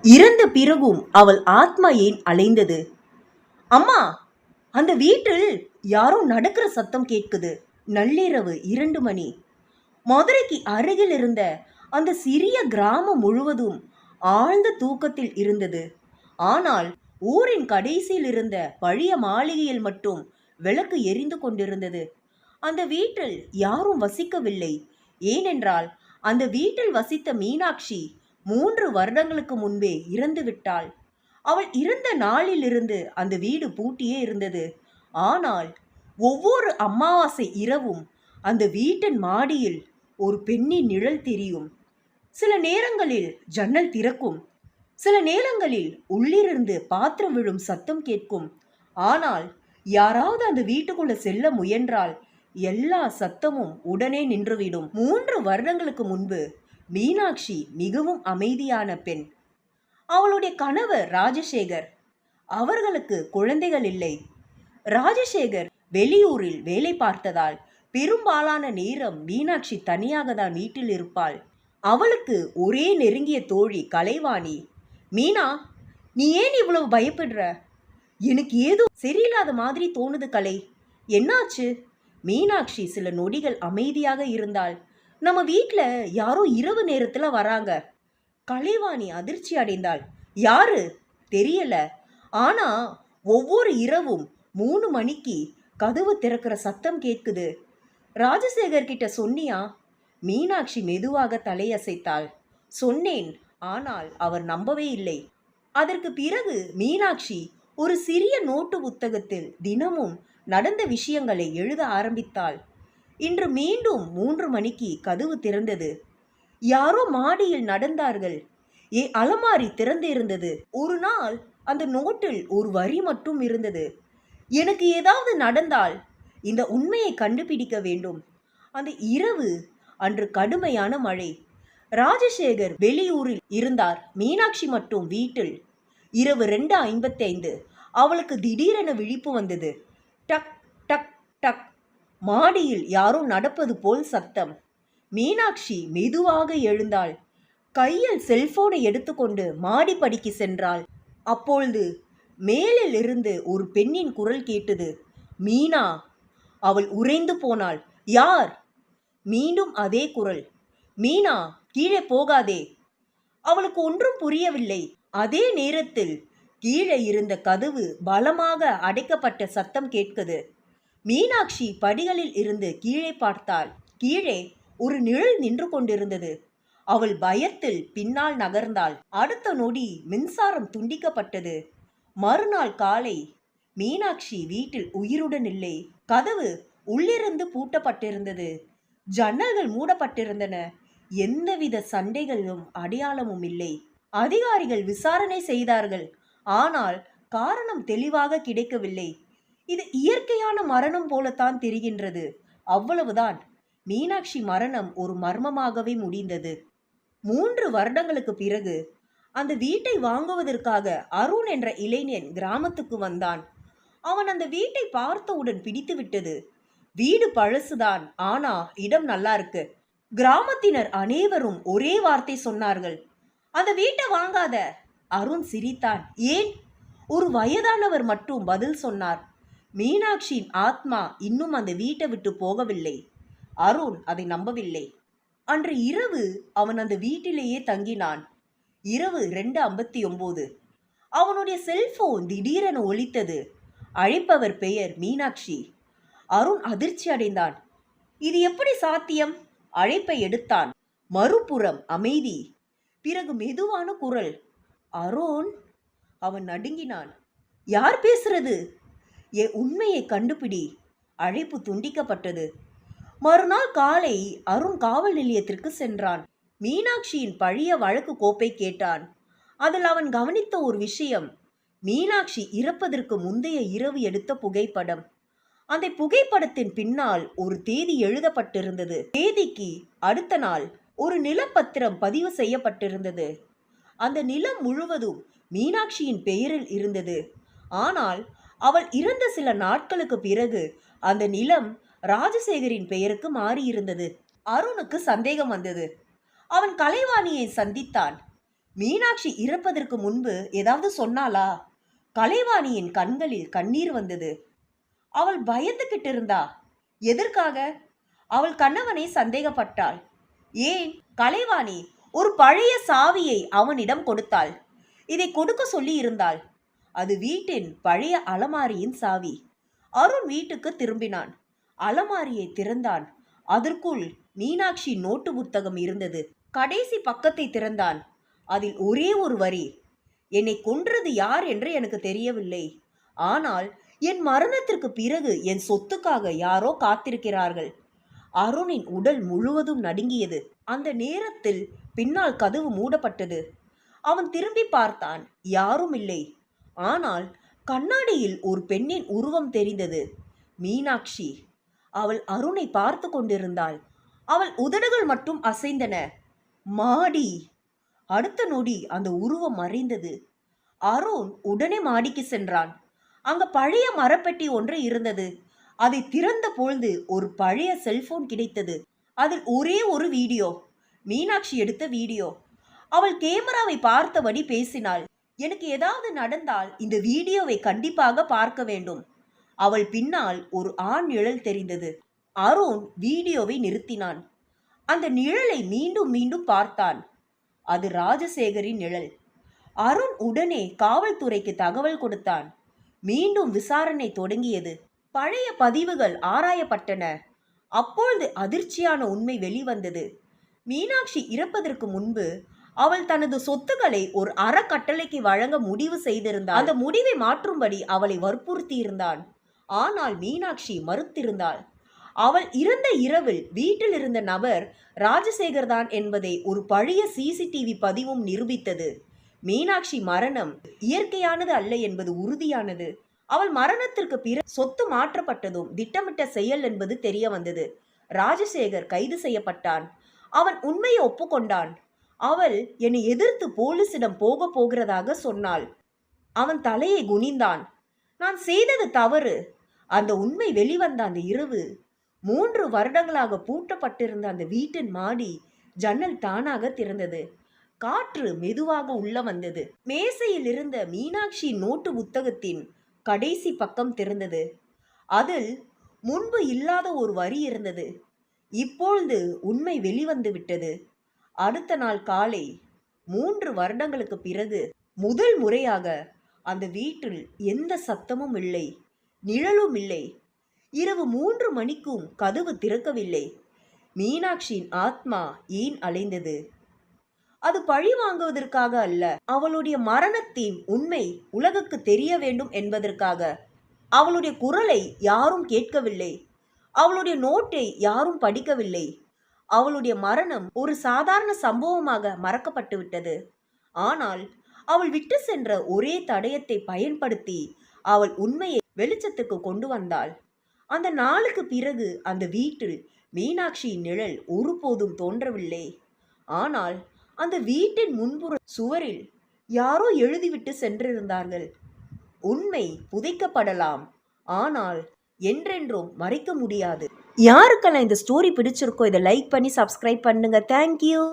இறந்த பிறகும் அவள் ஆத்மா ஏன் அலைந்தது? அம்மா, அந்த வீட்டில் யாரோ நடக்கிற சத்தம் கேட்குது. நள்ளிரவு 2 மணி. மதுரைக்கு அருகில் இருந்த அந்த சிறிய கிராமம் முழுவதும் ஆழ்ந்த தூக்கத்தில் இருந்தது. ஆனால் ஊரின் கடைசியில் இருந்த பழைய மாளிகையில் மட்டும் விளக்கு எரிந்து கொண்டிருந்தது. அந்த வீட்டில் யாரும் வசிக்கவில்லை. ஏனென்றால் அந்த வீட்டில் வசித்த மீனாட்சி 3 வருடங்களுக்கு முன்பே இறந்து விட்டாள். அவள் இறந்த நாளிலிருந்து அந்த வீடு பூட்டியே இருந்தது. ஆனால் ஒவ்வொரு அமாவாசை இரவும் அந்த வீட்டின் மாடியில் ஒரு பெண்ணின் நிழல் தெரியும். சில நேரங்களில் ஜன்னல் திறக்கும், சில நேரங்களில் உள்ளிருந்து பாத்திரம் விழும் சத்தம் கேட்கும். ஆனால் யாராவது அந்த வீட்டுக்குள்ள செல்ல முயன்றால் எல்லா சத்தமும் உடனே நின்றுவிடும். 3 வருடங்களுக்கு முன்பு மீனாட்சி மிகவும் அமைதியான பெண். அவளுடைய கணவர் ராஜசேகர். அவர்களுக்கு குழந்தைகள் இல்லை. ராஜசேகர் வெளியூரில் வேலை பார்த்ததால் பெரும்பாலான நேரம் மீனாட்சி தனியாக தான் வீட்டில் இருப்பாள். அவளுக்கு ஒரே நெருங்கிய தோழி கலைவாணி. மீனா, நீ ஏன் இவ்வளவு பயப்படுற? எனக்கு ஏதோ சரியில்லாத மாதிரி தோணுது கலை. என்னாச்சு? மீனாட்சி சில நொடிகள் அமைதியாக இருந்தாள். நம்ம வீட்டில் யாரோ இரவு நேரத்தில் வராங்க. கலைவாணி அதிர்ச்சி அடைந்தாள். யாரு தெரியல, ஆனா ஒவ்வொரு இரவும் 3 மணிக்கு கதவு திறக்கிற சத்தம் கேட்குது. ராஜசேகர் கிட்ட சொன்னியா? மீனாட்சி மெதுவாக தலையசைத்தாள். சொன்னேன், ஆனால் அவர் நம்பவே இல்லை. அதற்கு பிறகு மீனாட்சி ஒரு சிறிய நோட்டு புத்தகத்தில் தினமும் நடந்த விஷயங்களை எழுத ஆரம்பித்தாள். இன்று மீண்டும் 3 மணிக்கு கதவு திறந்தது. யாரோ மாடியில் நடந்தார்கள். அலமாரி திறந்து இருந்தது. ஒரு நாள் அந்த நோட்டில் ஒரு வரி மட்டும் இருந்தது. எனக்கு ஏதாவது நடந்தால் இந்த உண்மையை கண்டுபிடிக்க வேண்டும். அந்த இரவு அன்று கடுமையான மழை. ராஜசேகர் வெளியூரில் இருந்தார். மீனாட்சி மட்டும் வீட்டில். இரவு 2:55 அவளுக்கு திடீரென விழிப்பு வந்தது. டக் டக் டக். மாடியில் யாரோ நடப்பது போல் சத்தம். மீனாட்சி மெதுவாக எழுந்தாள். கையில் செல்போனை எடுத்துக்கொண்டு மாடிப்படிக்கு சென்றாள். அப்பொழுது மேலில் இருந்து ஒரு பெண்ணின் குரல் கேட்டது. மீனா. அவள் உறைந்து போனாள். யார்? மீண்டும் அதே குரல். மீனா, கீழே போகாதே. அவளுக்கு ஒன்றும் புரியவில்லை. அதே நேரத்தில் கீழே இருந்த கதவு பலமாக அடைக்கப்பட்ட சத்தம் கேட்குது. மீனாட்சி படிகளில் இருந்து கீழே பார்த்தாள். கீழே ஒரு நிழல் நின்று கொண்டிருந்தது. அவள் பயத்தில் பின்னால் நகர்ந்தாள். அடுத்த நொடி மின்சாரம் துண்டிக்கப்பட்டது. மறுநாள் காலை மீனாட்சி வீட்டில் உயிருடன் இல்லை. கதவு உள்ளிருந்து பூட்டப்பட்டிருந்தது. ஜன்னல்கள் மூடப்பட்டிருந்தன. எந்தவித சண்டைகளும் அடையாளமும் இல்லை. அதிகாரிகள் விசாரணை செய்தார்கள். ஆனால் காரணம் தெளிவாக கிடைக்கவில்லை. இது இயற்கையான மரணம் போலத்தான் தெரிகின்றது. அவ்வளவுதான். மீனாட்சி மரணம் ஒரு மர்மமாகவே முடிந்தது. 3 வருடங்களுக்கு பிறகு அந்த வீட்டை வாங்குவதற்காக அருண் என்ற இளைஞன் கிராமத்துக்கு வந்தான். அவன் அந்த வீட்டை பார்த்தவுடன் பிடித்து விட்டது. வீடு பழசுதான், ஆனா இடம் நல்லா இருக்கு. கிராமத்தினர் அனைவரும் ஒரே வார்த்தை சொன்னார்கள், அந்த வீட்டை வாங்காத. அருண் சிரித்தான். ஏன்? ஒரு வயதானவர் மட்டும் பதில் சொன்னார், மீனாட்சியின் ஆத்மா இன்னும் அந்த வீட்டை விட்டு போகவில்லை. அருண் அதை நம்பவில்லை. அன்று இரவு அவன் அந்த வீட்டிலேயே தங்கினான். இரவு 2:59 அவனுடைய செல்போன் திடீரென ஒலித்தது. அழைப்பவர் பெயர் மீனாட்சி. அருண் அதிர்ச்சி அடைந்தான். இது எப்படி சாத்தியம்? அழைப்பை எடுத்தான். மறுபுறம் அமைதி. பிறகு மெதுவான குரல், அருண். அவன் நடுங்கினான். யார் பேசுறது? என் உண்மையை கண்டுபிடி. அழைப்பு துண்டிக்கப்பட்டது. மறுநாள் காலை அருண் காவல் நிலையத்திற்கு சென்றான். மீனாட்சியின் பழைய வழக்கு கோப்பை கேட்டான். அதில் அவன் கவனித்த ஒரு விஷயம், மீனாட்சி இறப்பதற்கு முந்தைய இரவு எடுத்த புகைப்படம். அந்த புகைப்படத்தின் பின்னால் ஒரு தேதி எழுதப்பட்டிருந்தது. தேதிக்கு அடுத்த நாள் ஒரு நிலப்பத்திரம் பதிவு செய்யப்பட்டிருந்தது. அந்த நிலம் முழுவதும் மீனாட்சியின் பெயரில் இருந்தது. ஆனால் அவள் இறந்த சில நாட்களுக்கு பிறகு அந்த நிலம் ராஜசேகரின் பெயருக்கு மாறியிருந்தது. அருணுக்கு சந்தேகம் வந்தது. அவன் கலைவாணியை சந்தித்தான். மீனாட்சி இறப்பதற்கு முன்பு ஏதாவது சொன்னாளா? கலைவாணியின் கண்களில் கண்ணீர் வந்தது. அவள் பயந்துகிட்டு இருந்தா. எதற்காக? அவள் கணவனை சந்தேகப்பட்டாள். ஏன்? கலைவாணி ஒரு பழைய சாவியை அவனிடம் கொடுத்தாள். இதை கொடுக்க சொல்லி இருந்தாள். அது வீட்டின் பழைய அலமாரியின் சாவி. அருண் வீட்டுக்கு திரும்பினான். அலமாரியை திறந்தான். அதற்குள் மீனாட்சி நோட்டு புத்தகம் இருந்தது. கடைசி பக்கத்தை திறந்தான். அதில் ஒரே ஒரு வரி, என்னை கொன்றது யார் என்று எனக்கு தெரியவில்லை. ஆனால் என் மரணத்திற்கு பிறகு என் சொத்துக்காக யாரோ காத்திருக்கிறார்கள். அருணின் உடல் முழுவதும் நடுங்கியது. அந்த நேரத்தில் பின்னால் கதவு மூடப்பட்டது. அவன் திரும்பி பார்த்தான். யாரும் இல்லை. ஆனால் கண்ணாடியில் ஒரு பெண்ணின் உருவம் தெரிந்தது. மீனாட்சி. அவள் அருணை பார்த்து கொண்டிருந்தாள். அவள் உதடுகள் மட்டும் அசைந்தன. மாடி. அடுத்த நொடி அந்த உருவம் மறைந்தது. அருண் உடனே மாடிக்கு சென்றான். அங்க பழைய மரப்பெட்டி ஒன்று இருந்தது. அதை திறந்த பொழுது ஒரு பழைய செல்போன் கிடைத்தது. அதில் ஒரே ஒரு வீடியோ. மீனாட்சி எடுத்த வீடியோ. அவள் கேமராவை பார்த்தபடி பேசினாள். எனக்கு ஏதாவது நடந்தால் இந்த வீடியோவை கண்டிப்பாக பார்க்க வேண்டும். அவள் பின்னால் ஒரு ஆண் நிழல் தெரிந்தது. அருண் வீடியோவை நிறுத்தினான். அந்த நிழலை மீண்டும் மீண்டும் பார்த்தான். அது ராஜசேகரின் நிழல். அருண் உடனே காவல்துறைக்கு தகவல் கொடுத்தான். மீண்டும் விசாரணை தொடங்கியது. பழைய பதிவுகள் ஆராயப்பட்டன. அப்பொழுது அதிர்ச்சியான உண்மை வெளிவந்தது. மீனாட்சி இறப்பதற்கு முன்பு அவள் தனது சொத்துக்களை ஒரு அறக்கட்டளைக்கு வழங்க முடிவு செய்திருந்தாள். அந்த முடிவை மாற்றும்படி அவளை வற்புறுத்தியிருந்தான். ஆனால் மீனாட்சி மறுத்திருந்தாள். அவள் இறந்த இரவில் வீட்டில் இருந்த நபர் ராஜசேகர் தான் என்பதை ஒரு பழைய சிசிடிவி பதிவும் நிரூபித்தது. மீனாட்சி மரணம் இயற்கையானது அல்ல என்பது உறுதியானது. அவள் மரணத்திற்கு பிறகு சொத்து மாற்றப்பட்டதும் திட்டமிட்ட செயல் என்பது தெரிய வந்தது. ராஜசேகர் கைது செய்யப்பட்டான். அவன் உண்மையை ஒப்புக்கொண்டான். அவள் என்னை எதிர்த்து போலீசிடம் போகிறதாக சொன்னாள். அவன் தலையை குனிந்தான். நான் செய்தது தவறு. அந்த உண்மை வெளிவந்த அந்த இரவு 3 வருடங்களாக பூட்டப்பட்டிருந்த அந்த வீட்டின் மாடி ஜன்னல் தானாக திறந்தது. காற்று மெதுவாக உள்ள வந்தது. மேசையில் இருந்த மீனாட்சி நோட்டு புத்தகத்தின் கடைசி பக்கம் திறந்தது. அதில் முன்பு இல்லாத ஒரு வரி இருந்தது. இப்பொழுது உண்மை வெளிவந்து விட்டது. அடுத்த நாள் காலை 3 வருடங்களுக்கு பிறகு முதல் முறையாக அந்த வீட்டில் எந்த சத்தமும் இல்லை, நிழலும் இல்லை. இரவு 3 மணிக்கும் கதவு திறக்கவில்லை. மீனாட்சியின் ஆத்மா ஏன் அலைந்தது? அது பழி வாங்குவதற்காக அல்ல. அவளுடைய மரணத்தின் உண்மை உலகுக்கு தெரிய வேண்டும் என்பதற்காக. அவளுடைய குரலை யாரும் கேட்கவில்லை. அவளுடைய நோட்டை யாரும் படிக்கவில்லை. அவளுடைய மரணம் ஒரு சாதாரண சம்பவமாக மறக்கப்பட்டு விட்டது. ஆனால் அவள் விட்டு சென்ற ஒரே தடயத்தை பயன்படுத்தி அவள் உண்மையை வெளிச்சத்துக்கு கொண்டு வந்தாள். அந்த நாளுக்கு பிறகு அந்த வீட்டில் மீனாட்சியின் நிழல் ஒருபோதும் தோன்றவில்லை. ஆனால் அந்த வீட்டின் முன்புற சுவரில் யாரோ எழுதிவிட்டு சென்றிருந்தார்கள். உண்மை புதைக்கப்படலாம், ஆனால் என்றென்றும் மறைக்க முடியாது. யாருக்கெல்லாம் இந்த ஸ்டோரி பிடிச்சிருக்கோ இதை லைக் பண்ணி சப்ஸ்கிரைப் பண்ணுங்க. தேங்க்யூ.